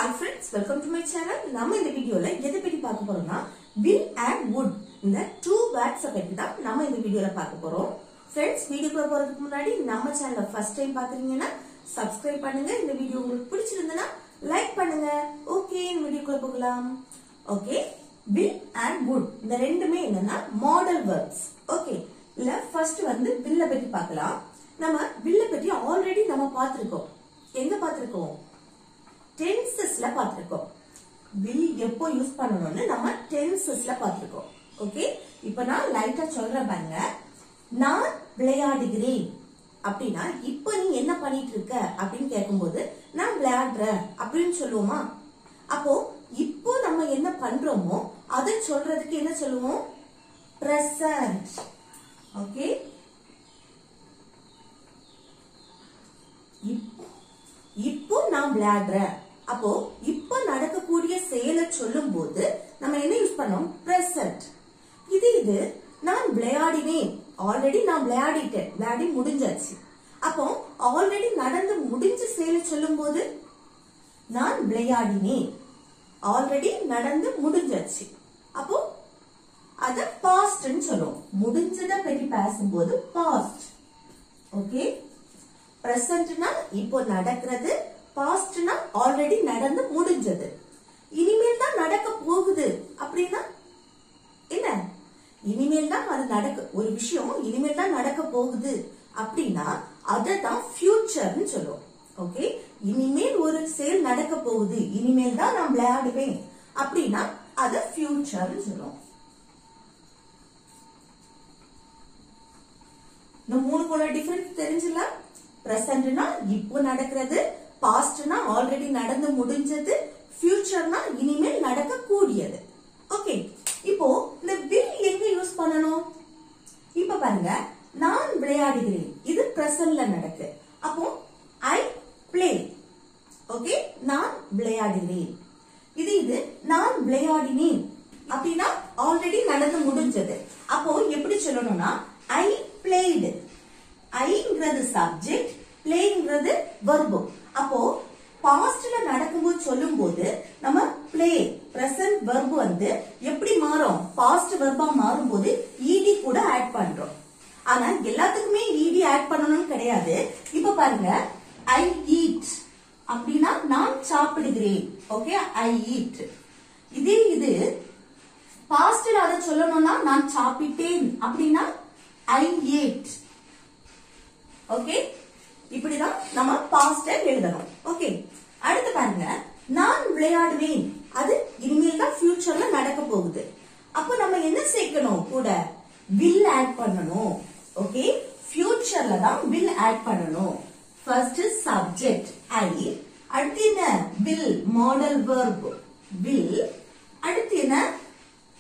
Hi friends, welcome to my channel. நம்ம இந்த வீடியோல எதை பத்தி பார்க்க போறோம்னா will and would இந்த two words பத்தி தான் நம்ம இந்த வீடியோல பார்க்க போறோம். Friends, வீடியோக்குள்ள போறதுக்கு முன்னாடி நம்ம சேனலை first time பாக்குறீங்கன்னா subscribe பண்ணுங்க. இந்த வீடியோ உங்களுக்கு பிடிச்சிருந்தா லைக் பண்ணுங்க. ஓகே, வீடியோக்குள்ள போகலாம். ஓகே, will and would இந்த ரெண்டுமே என்னன்னா மாடல் verbs. ஓகே, இல்ல first வந்து will பத்தி பார்க்கலாம். நம்ம will பத்தி ஆல்ரெடி நம்ம பார்த்திருக்கோம். எங்க பார்த்திருக்கோம்? டென்சஸ்ல பார்த்திருக்கோம். will எப்போ யூஸ் பண்ணணும்னு நம்ம டென்சஸ்ல பார்த்திருக்கோம். ஓகே, இப்போ நான் லைட்டா சொல்றேன் பாருங்க. நான் விளையாடுகிறேன் அப்படின்னா இப்போ நீ என்ன பண்ணிட்டு இருக்க அப்படின்னு கேட்கும்போது நான் விளையாடுறேன் அப்படின்னு சொல்லுவோமா? அப்போ இப்போ நம்ம என்ன பண்றோமோ அதை சொல்றதுக்கு என்ன சொல்லுவோம்? பிரசன்ட். ஓகே, இப்போ நான் விளையாடுறேன். அப்போ இப்போ நடக்கக்கூடிய செயலை சொல்லும் போது நம்ம என்ன யூஸ் பண்ணோம்? பிரசன்ட். இது நான் விளையாடினேன், ஆல்ரெடி நான் விளையாடிட்டேன், விளையாடி முடிஞ்சாச்சு. அப்போ ஆல்ரெடி நடந்து முடிஞ்ச செயலை சொல்லும் போது நான் விளையாடினேன், ஆல்ரெடி நடந்து முடிஞ்சாச்சு. அப்போ அத பாஸ்ட்னு சொல்லுவோம். முடிஞ்சதை பற்றி பேசும்போது பாஸ்ட். ஓகே, பிரசன்ட்னா இப்போ நடக்கிறது, பாஸ்ட்னா ஆல்ரெடி நடந்து முடிஞ்சது. இனிமேல் தான் நடக்க போகுது அப்படின்னா என்ன? இனிமேல் தான் அது நடக்க, ஒரு விஷயம் இனிமேல் தான் நடக்க போகுது அப்படின்னா அததான் ஃபியூச்சர்னு சொல்லுவோம். ஓகே, இனிமேல் ஒரு செயல் நடக்க போகுது, இனிமேல் தான் நான் விளையாடுவேன் அப்படின்னா அத ஃபியூச்சர்னு சொல்லுவோம். இந்த மூணுக்குள்ள டிஃபரன்ஸ் தெரிஞ்சுல? பிரசன்ட்னா இப்போ நடக்கிறது, பாஸ்ட்னா ஆல்ரெடி நடந்து முடிஞ்சது, ஃபியூச்சர்னா இனிமேல் நடக்க கூடியது. ஓகே, இப்போ இந்த will எங்க யூஸ் பண்ணணும்? இப்ப பாருங்க, நான் விளையாடுகிறேன், இது பிரசன்ட்ல நடக்கு. அப்போ I play. ஓகே, நான் விளையாடுகிறேன். இது நான் விளையாடினேன் அப்படின்னா ஆல்ரெடி நடந்து முடிஞ்சது. அப்போ எப்படி சொல்லணும்னா I played. ஐங்கிறது சப்ஜெக்ட், பிளேங்கிறது வெர்பு. அப்போ பாஸ்ட்ல நடக்கும்போது சொல்லும் போது நம்ம பிளே பிரசன்ட் வெர்பு வந்து எப்படி மாறும்? பாஸ்ட் வெர்பா மாறும்போது ed கூட ஆட் பண்றோம். ஆனா எல்லாத்துக்குமே ed ஆட் பண்ணணும்னு கிடையாது. இப்ப பாருங்க, I eat அப்படின்னா நான் சாப்பிடுகிறேன். Okay, I eat. இது பாஸ்ட்ல அத சொல்லணும்னா நான் சாப்பிட்டேன் அப்படின்னா I ate. ஓகே, இப்படிதான் நம்ம பாஸ்ட் எழுதணும். ஓகே, அடுத்து பாருங்க, நான் விளையாடுவேன், அது இனிமேல் தான் ஃபியூச்சர்ல நடக்க போகுது. அப்ப நம்ம என்ன சேர்க்கணும்? கூட will ஆட் பண்ணணும். ஓகே, ஃபியூச்சர்ல தான் will ஆட் பண்ணணும். ஃபர்ஸ்ட் சப்ஜெக்ட் I, அடுத்து என்ன? will மாடல் verb will, அடுத்து என்ன?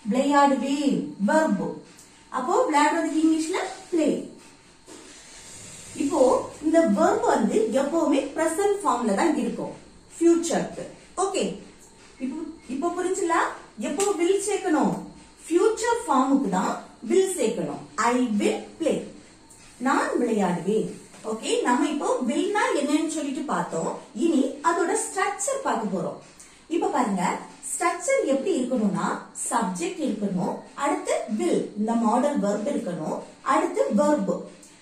விளையாடுவேன் verb. அப்போ விளையாடுறதுக்கு இங்கிலீஷ்ல play. இப்போ இந்த verb வந்து எப்பவுமே present formல தான் இருக்கும் ஃபியூச்சருக்கு. ஓகே, இப்போ புரிஞ்சுல? எப்போ will சேர்க்கணும்? ஃபியூச்சர் ஃபார்முக்கு தான் will சேர்க்கணும். I will play, நான் விளையாடுவேன். ஓகே, நம்ம இப்போ willனா என்னன்னு சொல்லிட்டு பார்த்தோம். இனி அதோட ஸ்ட்ரக்சர் பார்க்க போறோம். இப்ப பாருங்க, ஸ்ட்ரக்சர் எப்படி இருக்கணும்னா சப்ஜெக்ட் இருக்கணும், அடுத்து will இந்த மாடல் verb இருக்கணும், அடுத்து verb.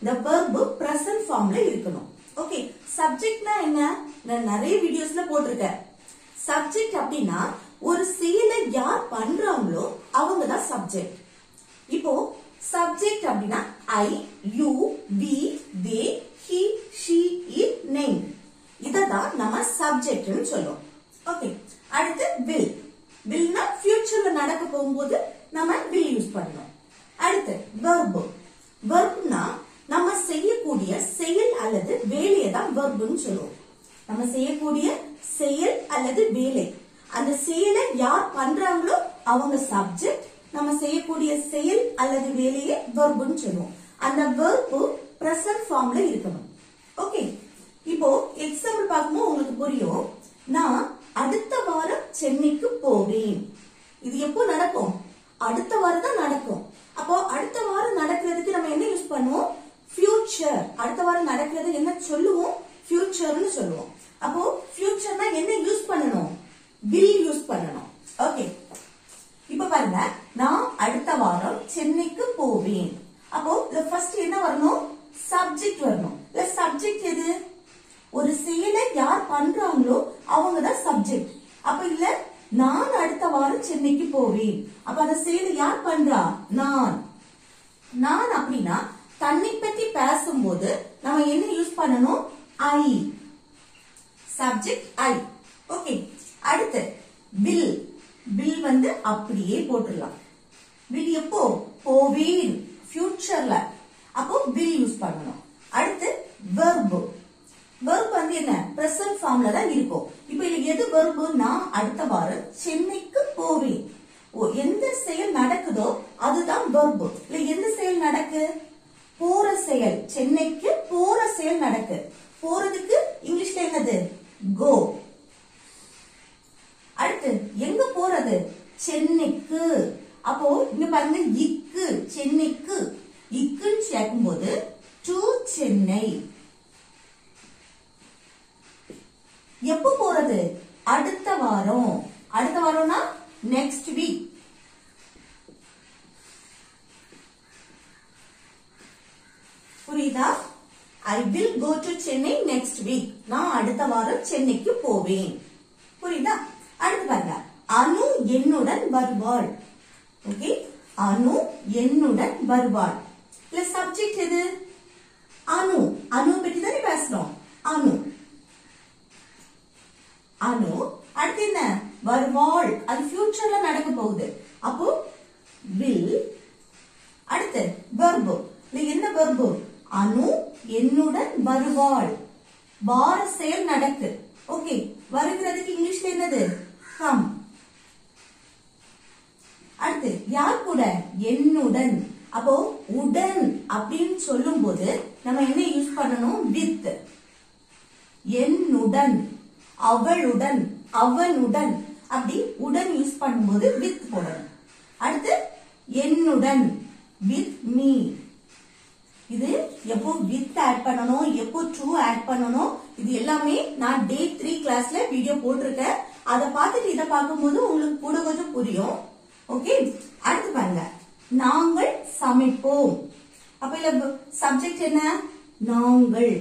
இந்த verb present formல இருக்கணும். ஓகே, சப்ஜெக்ட்னா என்ன? நான் நிறைய வீடியோஸ்ல போட்டிருக்கேன். சப்ஜெக்ட் அப்படின்னா ஒரு செயலை யார் பண்றாங்களோ அவங்க தான் சப்ஜெக்ட். இப்போ சப்ஜெக்ட் அப்படின்னா I, you, we, they, he, she, it, name. இததான் நம்ம சப்ஜெக்ட்னு சொல்லுவோம். ஓகே, அடுத்து will. willனா ஃபியூச்சர்ல நடக்க போகும்போது நம்ம will யூஸ் பண்ணணும். அடுத்து verb. verbனா நம்ம செய்யக்கூடிய செயல் அல்லது வேலையை தான் வெர்ப்னு சொல்லுவோம். நம்ம செய்யக்கூடிய செயல் அல்லது வேலை, அந்த செயலை யார் பண்றாங்களோ அவங்க சப்ஜெக்ட், நம்ம செய்யக்கூடிய செயல் அல்லது வேலையை வெர்ப்னு சொல்லுவோம். அந்த வெர்ப் பிரசன்ட் ஃபார்ம்ல இருக்கணும். ஓகே, இப்போ எக்ஸாம்பிள் பார்க்கும்போது உங்களுக்கு புரியும். நான் அடுத்த வாரம் சென்னைக்கு போவேன். இது எப்போ நடக்கும்? அடுத்த வாரம் தான் நடக்கும். அப்போ அடுத்த வாரம் நடக்கிறதுக்கு நம்ம என்ன யூஸ் பண்ணுவோம்? ஃபியூச்சர். அடுத்த வாரம் நடக்கிறது என்ன சொல்லுவோம்? ஃபியூச்சர்னு சொல்லுவோம். அப்போ ஃபியூச்சர்னா என்ன யூஸ் பண்ணணும்? சென்னைக்கு போவேன். அப்ப அந்த செயலை யார் பண்றா? நான். நான் அப்படின்னா தன்னை பத்தி பேசும்போது நம்ம என்ன யூஸ் பண்ணணும்? ஐ. Subject I. ஓகே. அடுத்து will. will வந்து அப்படியே போட்டுடலாம். will எப்போ? போவேன், ஃபியூச்சர்ல. அப்போ will யூஸ் பண்ணணும். அடுத்து verb. verb வந்து என்ன? present formல தான் இருக்கும். இப்போ இதுல எது verb? நான் அடுத்த வாரம் சென்னைக்கு போவேன். எந்த செயல் நடக்குதோ அதுதான் verb. இல்ல எந்த செயல் நடக்கு? போற செயல். சென்னைக்கு போற செயல் நடக்கு. போறதுக்கு இங்கிலீஷ்ல என்னது? go. அடுத்து எங்க போறது? சென்னைக்கு. அப்போ இங்க பாருங்க, இக்கு, சென்னைக்கு. இக்குன்னு சேர்க்கும்போது டு சென்னை. எப்போ போறது? அடுத்த வாரம். அடுத்த வாரம்னா நெக்ஸ்ட் வீக். புரியுதா? I will go to Chennai next week. நான் அடுத்த வாரம் சென்னைக்கு போவேன். புரியுதா? அடுத்து பாருங்க, அனு என்னுடன் வருவாள். ஓகே, அனு என்னுடன் வருவாள். இல்ல சப்ஜெக்ட் எது? அனு. அனு பத்தி தானே பேசுறோம். அனு. அனு. அடுத்து என்ன? வருவாள். அது ஃபியூச்சர்ல நடக்க போகுது. அப்போ will. அடுத்து verb. என்ன verb? அனு என்னுடன் வருவாள். வார செயல் நடக்கு. ஓகே, வருகிறதுக்கு இங்கிலீஷ்ல என்னது? come. அடுத்து யார் கூட? என்னுடன். அப்போ உடன் அப்படின்னு சொல்லும் போது நம்ம என்ன யூஸ் பண்ணணும்? with. என்னுடன், அவளுடன், அவனுடன், அப்படி உடன் யூஸ் பண்ணும்போது with போடணும். அடுத்து என்னுடன், with me. இது எப்போ with ஆட் பண்ணணும், எப்போ to ஆட் பண்ணணும், இது எல்லாமே நான் டே 3 கிளாஸ்ல வீடியோ போட்டிருக்கேன். அதை பார்த்துட்டு இதை பார்க்கும்போது உங்களுக்கு கூட கொஞ்சம் புரியும். ஓகே. அடுத்து பாருங்க, நாங்கள் சமைப்போம். அப்ப இல்ல சப்ஜெக்ட் என்ன? நாங்கள்.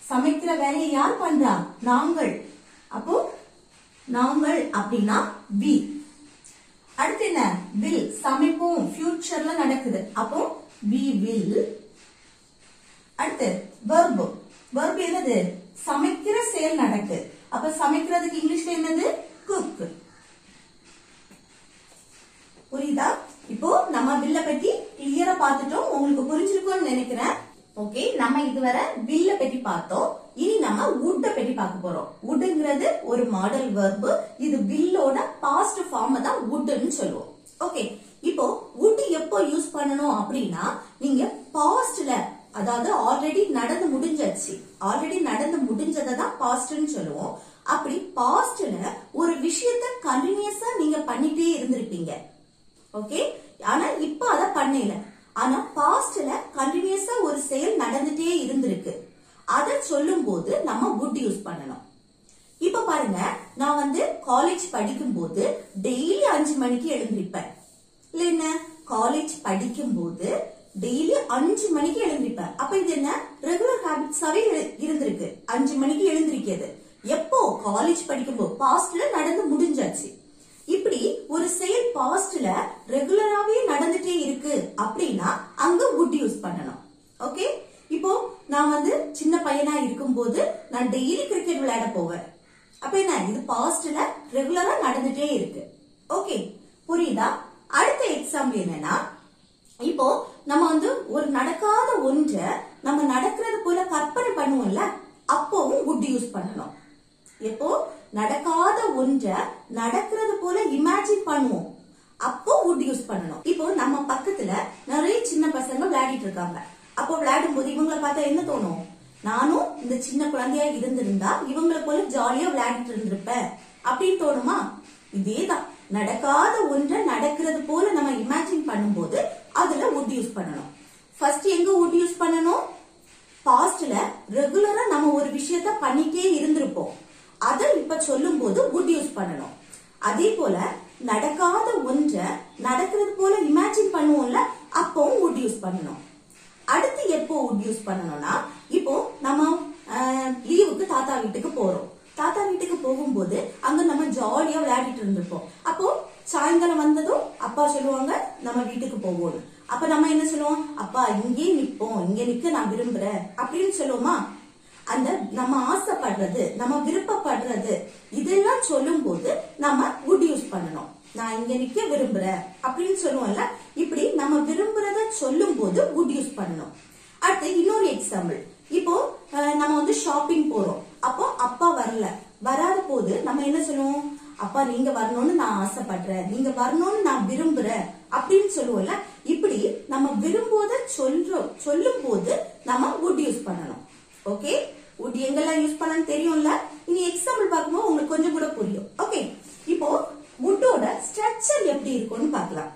சமைக்கிற வேலையை யார் பண்றா? நாங்கள். அப்போ நாங்கள் அப்படின்னா we. அடுத்து என்ன? will. சமைப்போம், ஃபியூச்சர்ல நடக்குது. அப்போ we will. அடுத்து verb. verb என்னது? சமைக்கிற செயல் நடக்கு. அப்ப சமைக்கிறதுக்கு இங்கிலீஷ்ல என்னது? cook. புரியுதா? இப்போ நம்ம வில்ல பத்தி கிளியரா பார்த்துட்டோம். உங்களுக்கு புரிஞ்சிருக்கும்னு நினைக்கிறேன். ஓகே, நம்ம இதுவரை வில்ல பத்தி பார்த்தோம். இனி நம்ம wood பத்தி பார்க்க போறோம். woodங்கிறது ஒரு மாடல் verb. இது வில்லோட பாஸ்ட் ஃபார்ம் தான் woodன்னு சொல்லுவோம். ஓகே, இப்போ wood எப்போ யூஸ் பண்ணணும் அப்படின்னா, நீங்க பாஸ்ட்ல, அதாவது ஆல்ரெடி நடந்து முடிஞ்சாச்சு, ஆல்ரெடி நடந்து முடிஞ்சதை தான் பாஸ்ட்னு சொல்லுவோம். அப்படி பாஸ்ட்ல ஒரு விஷயத்த கண்டினியூஸா நீங்க பண்ணிட்டே இருந்திருப்பீங்க. ஓகே, ஆனா இப்ப அத பண்ணல. ஆனா பாஸ்ட்ல கண்டினியூஸா ஒரு செயல் நடந்துட்டே இருந்திருக்கு. அத சொல்லும் போது நம்ம would யூஸ் பண்ணணும். இப்ப பாருங்க, நான் வந்து காலேஜ் படிக்கும் போது டெய்லி 5 மணிக்கு எழுந்திருப்பேன். இல்ல என்ன? காலேஜ் படிக்கும் போது டெய்லி 5 மணிக்கு எழுந்திருப்பேன். அப்ப இது என்ன? ரெகுலர் ஹாபிட்ஸாவே இருந்திருக்கு. 5 மணிக்கு எழுந்திருக்கிறது எப்போ? காலேஜ் படிக்கும்போது. பாஸ்ட்ல நடந்து முடிஞ்சாச்சு. இப்படி ஒரு செயல் பாஸ்ட்ல ரெகுலராவே நடந்துட்டே இருக்கு அப்படின்னா அங்க would யூஸ் பண்ணணும். ஓகே, இப்போ நான் வந்து சின்ன பையனா இருக்கும்போது நான் டெய்லி கிரிக்கெட் விளையாட போவேன். அப்ப என்ன? இது பாஸ்ட்ல ரெகுலரா நடந்துட்டே இருக்கு. ஓகே, புரியுதா? அடுத்த எக்ஸாம்பிள் என்னன்னா, இப்போ நம்ம வந்து ஒரு நடக்காத ஒன்றை நம்ம நடக்கிறது போல கற்பனை பண்ணுவோம்ல, அப்பவும் would யூஸ் பண்ணணும். எப்போ நடக்காத ஒன்றை நடக்கிறது போல இமேஜின் பண்ணுவோம், அப்போ would யூஸ் பண்ணணும். இப்போ நம்ம பக்கத்துல நிறைய சின்ன பசங்க விளையாடிட்டு இருக்காங்க. அப்போ விளையாடும் போது இவங்களை பார்த்தா என்ன தோணும்? நானும் இந்த சின்ன குழந்தையா இருந்திருந்தா இவங்களை போல ஜாலியா விளையாடிட்டு இருந்திருப்பேன் அப்படின்னு தோணுமா? இதேதான், நடக்காத ஒன்றை நடக்கிறது போல நம்ம இமேஜின் பண்ணும்போது அதுல would யூஸ் பண்ணணும். ஃபர்ஸ்ட் எங்க would யூஸ் பண்ணணும்? பாஸ்ட்ல ரெகுலரா நம்ம ஒரு விஷயத்த பண்ணிட்டே இருந்திருப்போம், அத இப்ப சொல்லும் போது would யூஸ் பண்ணணும். அதே போல நடக்காத ஒன்றை நடக்கிறது போல இமேஜின் பண்ணுவோம்ல, அப்பவும் would யூஸ் பண்ணணும். அடுத்து எப்போ would யூஸ் பண்ணணும்னா, இப்போ நம்ம லீவுக்கு தாத்தா வீட்டுக்கு போறோம். தாத்தா வீட்டுக்கு போகும்போது அங்க நம்ம ஜாலியா விளையாடிட்டு இருந்திருப்போம். அப்போ சாயங்காலம் வந்ததும் அப்பா சொல்லுவாங்க நம்ம வீட்டுக்கு போவோம். அப்ப நம்ம என்ன சொல்லுவோம், அப்பா இங்கே நிப்போம், இங்க நிக்க நான் விரும்புறேன் அப்படின்னு சொல்லுவோமா? அந்த நம்ம ஆசைப்படுறது, நம்ம விருப்பப்படுறது இதெல்லாம் சொல்லும் போது நம்ம would யூஸ் பண்ணணும். நான் இங்க நிக்க விரும்புறேன் அப்படின்னு சொல்லுவோம்ல, இப்படி நம்ம விரும்புறத சொல்லும் போது would யூஸ் பண்ணணும். அடுத்து இன்னொரு எக்ஸாம்பிள். இப்போ நம்ம வந்து ஷாப்பிங் போறோம். அப்போ அப்பா வரல, வராத போது நம்ம என்ன சொல்லுவோம், அப்பா நீங்க வரணும்னு நான் ஆசைப்படுறேன், நீங்க வரணும்னு நான் விரும்புறேன் அப்படின்னு சொல்லுவோம்ல. இப்படி நம்ம விரும்புவத சொல்லும் போது நம்ம would யூஸ் பண்ணணும். ஓகே, would எங்கெல்லாம் யூஸ் பண்ணணும் தெரியும்ல. இனி எக்ஸாம்பிள் பார்க்கும்போது உங்களுக்கு கொஞ்சம் கூட புரியும். ஓகே, இப்போ would-ஓட ஸ்ட்ரக்சர் எப்படி இருக்கும்னு பார்க்கலாம்.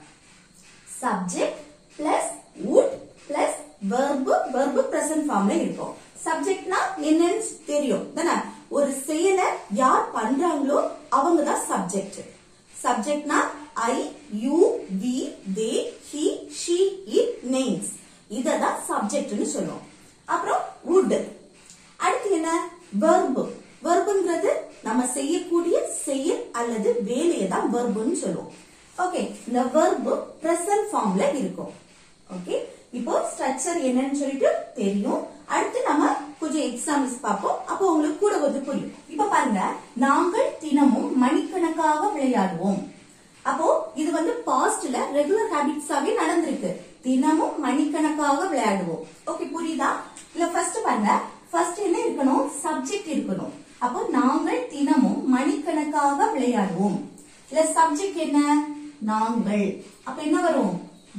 Subject plus would plus verb present ஃபார்ம்ல இருக்கும். சப்ஜெக்ட்னா என்னன்னு தெரியும் தானே? ஒரு செயலை யார் பண்றாங்களோ அவங்க தான் subject. சப்ஜெக்ட்னா I, you, we, they, he, she, it, names. இததான் சப்ஜெக்ட்னு சொல்லுவோம். அப்புறம் would. அடுத்து என்ன? verb. verbங்கிறது நம்ம செய்யக்கூடிய செயல் அல்லது வேலையை தான் verbன்னு சொல்லுவோம். ஓகே, இந்த verb present ஃபார்ம்ல இருக்கும். ஓகே, இப்போ ஸ்ட்ரக்சர் என்னன்னு சொல்லிட்டு தெரியும். அடுத்து நம்ம கொஞ்சம் எக்ஸாம்பிள்ஸ் பார்ப்போம். அப்போ உங்களுக்கு கூட கொஞ்சம் புரியும். இப்ப பாருங்க, நாங்கள் தினமும் மணிக்கணக்காக விளையாடுவோம். அப்போ இது வந்து பாஸ்ட்ல ரெகுலர் ஹாபிட்ஸாவே நடந்திருக்கு. தினமும் மணிக்கணக்காக விளையாடுவோம். ஓகே, புரியுதா? இல்ல ஃபர்ஸ்ட் பாருங்க, ஃபர்ஸ்ட் என்ன இருக்கணும்? சப்ஜெக்ட் இருக்கணும். அப்போ நாங்கள் தினமும் மணிக்கணக்காக விளையாடுவோம். இல்ல சப்ஜெக்ட் என்ன? நாங்கள். அப்ப என்ன வரும்?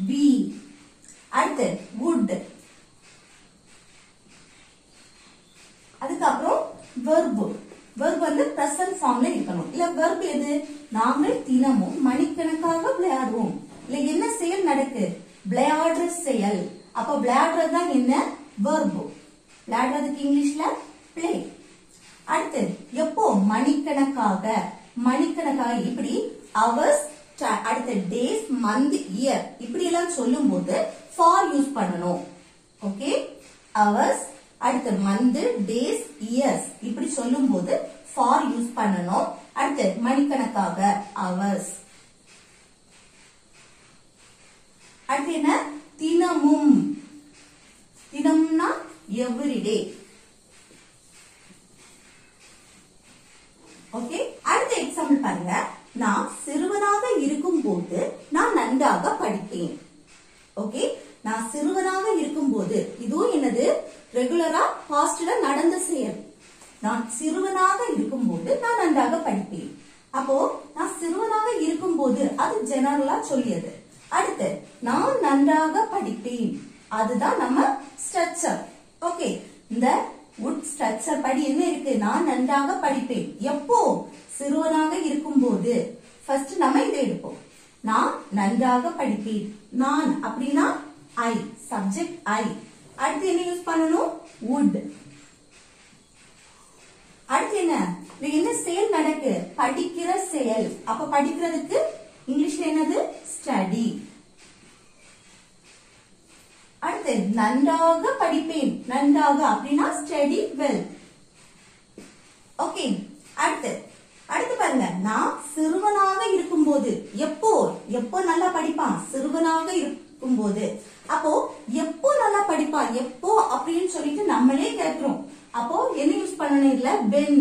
we. அடுத்து would. அதுக்கப்புறம் verb. verb வந்து present ஃபார்ம்ல இருக்கணும். இல்ல verb எது? நாங்கள் தினமும் மணிக்கணக்காக விளையாடுவோம். இல்ல என்ன செயல் நடக்கு? விளையாடுற செயல். அப்ப விளையாடுறது தான் என்ன? verb. விளையாடுறதுக்கு இங்கிலீஷ்ல play. அடுத்து எப்போ? மணிக்கணக்காக. மணிக்கணக்காக இப்படி hours, அடுத்த days, month, year இப்படி எல்லாம் சொல்லும் போது for யூஸ் பண்ணணும். ஓகே, hours, அடுத்து month, days, years இப்படி சொல்லும் போது for யூஸ் பண்ணணும். அடுத்து மணிக்கணக்காக hours. அடுத்து என்ன? தினமும். தினம்னா everyday. ஓகே, அடுத்த எக்ஸாம்பிள் பாருங்க. நான் சிறுவனாக இருக்கும் போது நான் நன்றாக படிப்பேன். ஓகே, நான் சிறுவனாக இருக்கும் போது இதுவும் என்னது? ரெகுலரா பாஸ்ட்ல நடந்த செயல். நான் சிறுவனாக இருக்கும் போது நான் நன்றாக படிப்பேன். அப்போ நான் சிறுவனாக இருக்கும் போது அது ஜெனரலா சொல்லியது. அடுத்து நான் நன்றாக படிப்பேன், அதுதான் நம்ம ஸ்ட்ரக்சர். ஓகே, இந்த would ஸ்ட்ரக்சர் படி என்ன இருக்கு? நான் நன்றாக படிப்பேன். எப்போ? சிறுவனாக இருக்கும் போது. ஃபர்ஸ்ட் நம்ம இதை எடுப்போம். நான் நன்றாக படிப்பேன். நான் அப்படின்னா I, சப்ஜெக்ட் I. அடுத்து என்ன யூஸ் பண்ணணும்? would. அடுத்து என்ன செயல் நடக்கு? படிக்கிற செயல். அப்ப படிக்கிறதுக்கு இங்கிலீஷ்ல என்னது? ஸ்டடி. அடுத்து நன்றாக படிப்பேன். நன்றாக அப்படின்னா ஸ்டடி வெல். ஓகே, அடுத்து பாருங்க, நான் சிறுவனாக இருக்கும் போது. எப்போ? எப்போ நல்லா படிப்பான்? சிறுவனாக இருக்கும் போது. அப்போ எப்போ நல்லா படிப்பான்? எப்போ அப்படின்னு சொல்லிட்டு நம்மளே கேட்கிறோம். அப்போ என்ன யூஸ் பண்ணணும்? இல்ல when.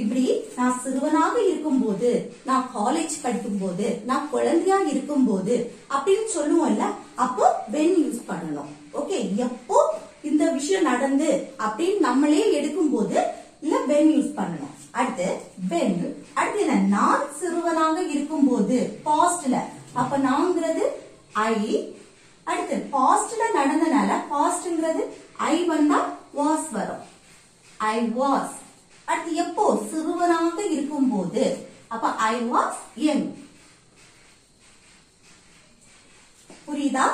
இப்படி நான் சிறுவனாக இருக்கும் போது, நான் காலேஜ் படிக்கும் போது, நான் குழந்தையா இருக்கும் போது அப்படின்னு சொல்லுவோம்ல, அப்போ when யூஸ் பண்ணணும். ஓகே, எப்போ இந்த விஷயம் நடந்து அப்படின்னு நம்மளே எடுக்கும் போது இல்ல when யூஸ் பண்ணணும். அடுத்து when. அடுத்து என்ன? நான் சிறுவனாக இருக்கும் போது பாஸ்ட்ல. அப்ப நான்ங்கிறது I. அடுத்து பாஸ்ட்ல நடந்தனால பாஸ்ட்ங்கிறது I வந்தா was வரும். I was. அடுத்து எப்போ? சிறுவனாக இருக்கும் போது. அப்ப I was young. புரியுதா?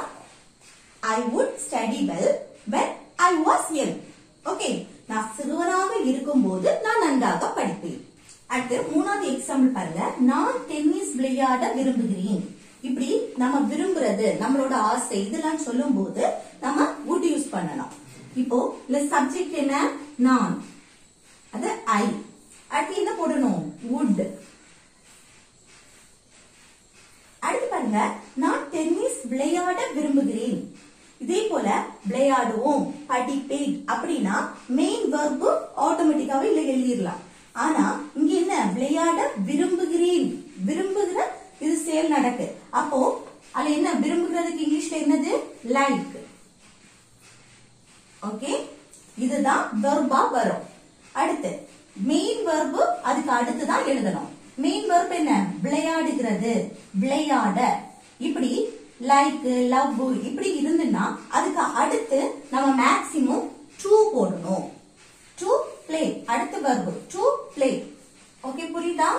I would study well when I was young. Okay, நான் சிறுவனாக இருக்கும் போது நான் நன்றாக படிப்பேன். அடுத்து மூணாவது எக்ஸாம்பிள் பாருங்க. நான் டென்னிஸ் விளையாட விரும்புகிறேன். இப்படி நம்ம விரும்புறது, நம்மளோட ஆசை இதெல்லாம் சொல்லும் போது நம்ம would யூஸ் பண்ணணும். இப்போ இந்த சப்ஜெக்ட் என்ன? நான், அது I. அடுத்து என்ன போடணும்? would. விரும்புகிறேன். இதே போல விளையாடுவோம், படிப்பேன் அப்படின்னா மெயின் வெர்ப் ஆட்டோமேட்டிக்காவே இல்ல எழுதிடலாம். ஆனா இங்க என்ன விளையாட விரும்புகிறேன், விரும்புகிற இது செயல் நடக்கு. அப்போ அது என்ன விரும்புகிறதுக்கு இங்கிலீஷ்ல என்னது லைக். ஓகே, இதுதான் வெர்பா வரும். அடுத்து மெயின் வெர்ப் அதுக்கு அடுத்துதான் எழுதணும். மெயின் வெர்ப் என்ன விளையாடுகிறது, விளையாட. இப்படி லைக் லவ் இப்படி இருந்துன்னா அதுக்கு அடுத்து நம்ம மேக்ஸிமம் டு போடணும். டு பிளே அடுத்த வெர்ப் டு பிளே. ஓகே, புரியுதா?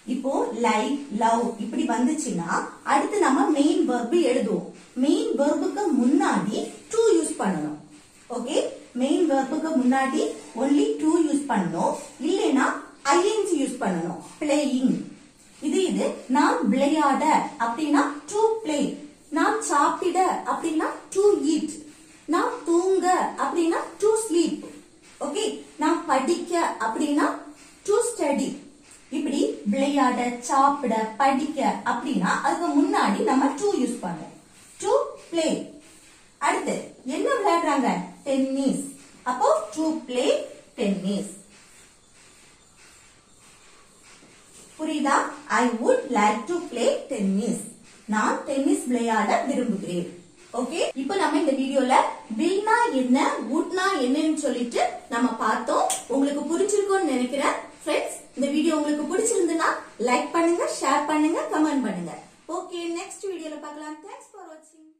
இப்போ லைக் லவ் இப்படி வந்துச்சுன்னா அடுத்து நம்ம மெயின் வெர்ப் எழுதுவோம். மெயின் வெர்புக்கு முன்னாடி டு யூஸ் பண்ணணும். ஓகே, மெயின் வெர்புக்கு முன்னாடி ஒன்லி டு யூஸ் பண்ணணும். இல்லைன்னா ing யூஸ் பண்ணணும். பிளேயிங். இது நான் விளையாட அப்படின்னா டு பிளே. நான் சாப்பிட அப்படின்னா டு ஈட். நான் தூங்க அப்படின்னா டு ஸ்லீப். ஓகே, நான் படிக்க அப்படின்னா டு ஸ்டடி. இப்படி விளையாட, சாப்பிட, படிக்க அப்படின்னா அதுக்கு முன்னாடி நம்ம டு யூஸ் பண்ணுவோம். To play. அடுத்து என்ன விளையாடுறாங்க? டென்னிஸ். அப்போ டு பிளே டென்னிஸ். புரியுதா? I would like to play tennis. நான் டென்னிஸ் விளையாட விரும்புகிறேன். ஓகே, இப்போ நம்ம இந்த வீடியோல willனா என்ன, woulda என்னன்னு சொல்லிட்டு நம்ம பார்த்தோம். உங்களுக்கு புரிஞ்சிருக்கும்னு நினைக்கிறேன். ஃப்ரெண்ட்ஸ், இந்த வீடியோ உங்களுக்கு பிடிச்சிருந்தா லைக் பண்ணுங்க, ஷேர் பண்ணுங்க, கமெண்ட் பண்ணுங்க. ஓகே, நெக்ஸ்ட் வீடியோல பார்க்கலாம். Thanks for watching.